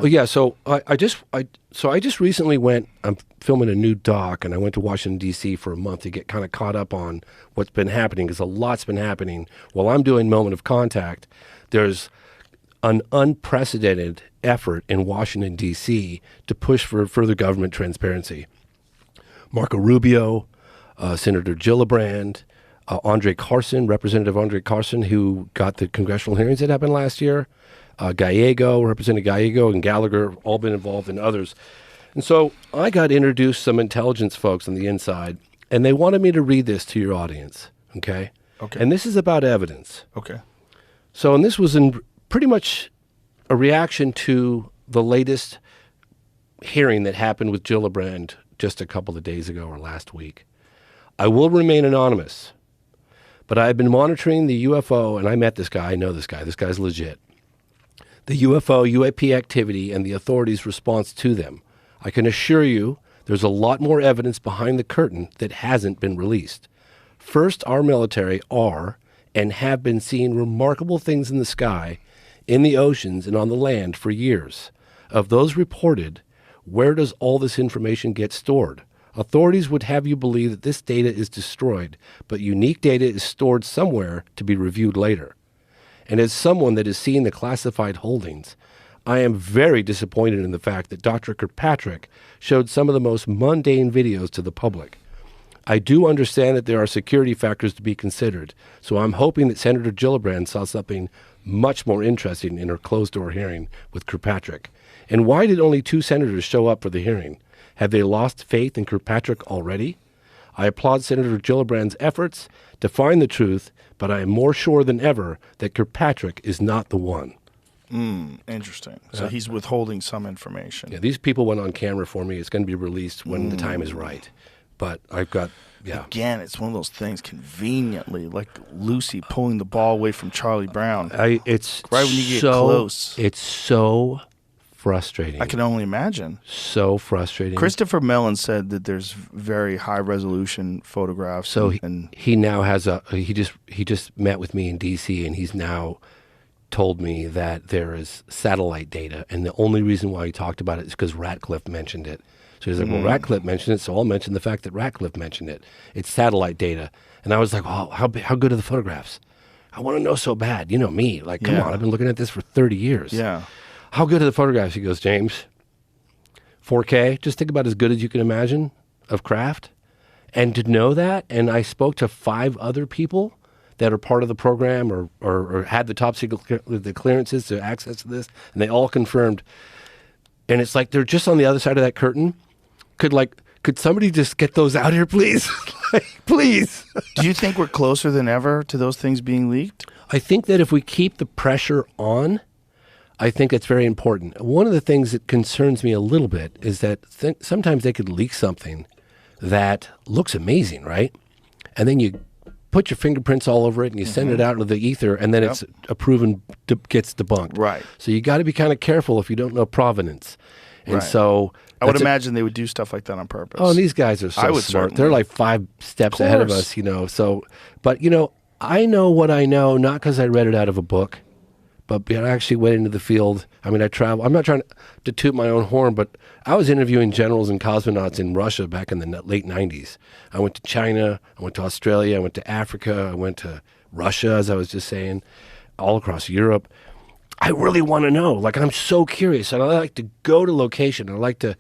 Oh yeah, so I just recently went. I'm filming a new doc, and I went to Washington D.C. for a month to get kind of caught up on what's been happening, because a lot's been happening while I'm doing Moment of Contact. There's an unprecedented effort in Washington D.C. to push for further government transparency. Marco Rubio, Senator Gillibrand, Representative Andre Carson, who got the congressional hearings that happened last year. Representative Gallego and Gallagher, all been involved, in others. And so I got introduced some intelligence folks on the inside, and they wanted me to read this to your audience, okay? Okay. And this is about evidence. Okay. So, and this was in pretty much a reaction to the latest hearing that happened with Gillibrand just a couple of days ago or last week. I will remain anonymous, but I've been monitoring the UFO, and I met this guy. I know this guy. This guy's legit. The UFO, UAP activity, and the authorities' response to them. I can assure you there's a lot more evidence behind the curtain that hasn't been released. First, our military are and have been seeing remarkable things in the sky, in the oceans, and on the land for years. Of those reported, where does all this information get stored? Authorities would have you believe that this data is destroyed, but unique data is stored somewhere to be reviewed later. And as someone that has seen the classified holdings, I am very disappointed in the fact that Dr. Kirkpatrick showed some of the most mundane videos to the public. I do understand that there are security factors to be considered, so I'm hoping that Senator Gillibrand saw something much more interesting in her closed-door hearing with Kirkpatrick. And why did only 2 senators show up for the hearing? Have they lost faith in Kirkpatrick already? I applaud Senator Gillibrand's efforts to find the truth, but I am more sure than ever that Kirkpatrick is not the one. Interesting. So he's withholding some information. Yeah, these people went on camera for me. It's going to be released when the time is right. But I've got, Again, it's one of those things conveniently, like Lucy pulling the ball away from Charlie Brown. It's right when you get close. It's so frustrating. I can only imagine. So frustrating. Christopher Mellon said that there's very high resolution photographs. So he now has he just met with me in DC, and he's now told me that there is satellite data, and the only reason why he talked about it is because Ratcliffe mentioned it. So he's like, well, Ratcliffe mentioned it, so I'll mention the fact that Ratcliffe mentioned it. It's satellite data. And I was like, well, how good are the photographs? I want to know so bad. You know me. Like, come on, I've been looking at this for 30 years. Yeah. How good are the photographs? He goes, James, 4K, just think about as good as you can imagine of craft. And to know that, and I spoke to 5 other people that are part of the program or had the top secret the clearances to access to this, and they all confirmed. And it's like they're just on the other side of that curtain. Could somebody just get those out here, please? Please. Do you think we're closer than ever to those things being leaked? I think that if we keep the pressure on, I think it's very important. One of the things that concerns me a little bit is that sometimes they could leak something that looks amazing, right? And then you put your fingerprints all over it and you send it out into the ether, and then it's gets debunked. Right. So you got to be kind of careful if you don't know provenance. And so I would imagine they would do stuff like that on purpose. Oh, and these guys are so smart. Certainly. They're like 5 steps ahead of us, So, but I know what I know, not because I read it out of a book, but I actually went into the field. I mean, I travel. I'm not trying to toot my own horn, but I was interviewing generals and cosmonauts in Russia back in the late 90s. I went to China. I went to Australia. I went to Africa. I went to Russia, as I was just saying, all across Europe. I really want to know. Like, I'm so curious, and I like to go to location. I like to,